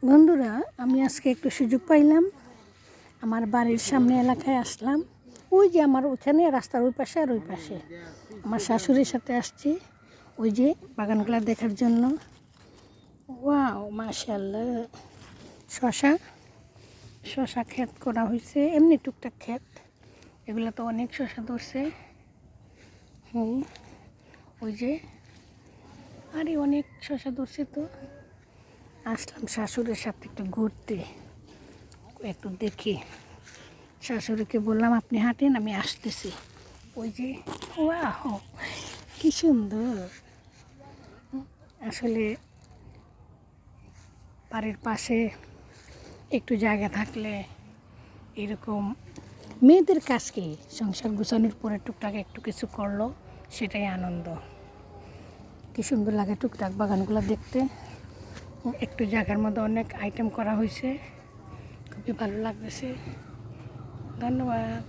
বন্ধুরা, আমি আজকে একটু সুযোগ পাইলাম, আমার বাড়ির সামনে এলাকায় আসলাম। ওই যে আমার ওখানে রাস্তার ওই পাশে আর ওই পাশে আমার শাশুড়ির সাথে আসছি ওই যে বাগানগুলো দেখার জন্য। ওয়াও, মাশাআল্লাহ, শশা ক্ষেত করা হয়েছে, এমনি টুকটাক ক্ষেত, এগুলো তো অনেক শশা ধরছে। ওই যে আরে অনেক শশা ধরছে। তো আসলাম শাশুড়ির সাথে একটু ঘুরতে, একটু দেখি। শাশুড়িকে বললাম আপনি হাঁটেন, আমি আসতেছি। ওই যে ওয়াও, কি সুন্দর। আসলে বাড়ির পাশে একটু জায়গা থাকলে এরকম মেয়েদের কাজ কি, সংসার গুছানোর পরে টুকটাক একটু কিছু করলো, সেটাই আনন্দ। কি সুন্দর লাগে টুকটাক বাগানগুলো দেখতে। একটু জায়গার মধ্যে অনেক আইটেম করা হয়েছে, খুবই ভালো লাগতেছে। ধন্যবাদ।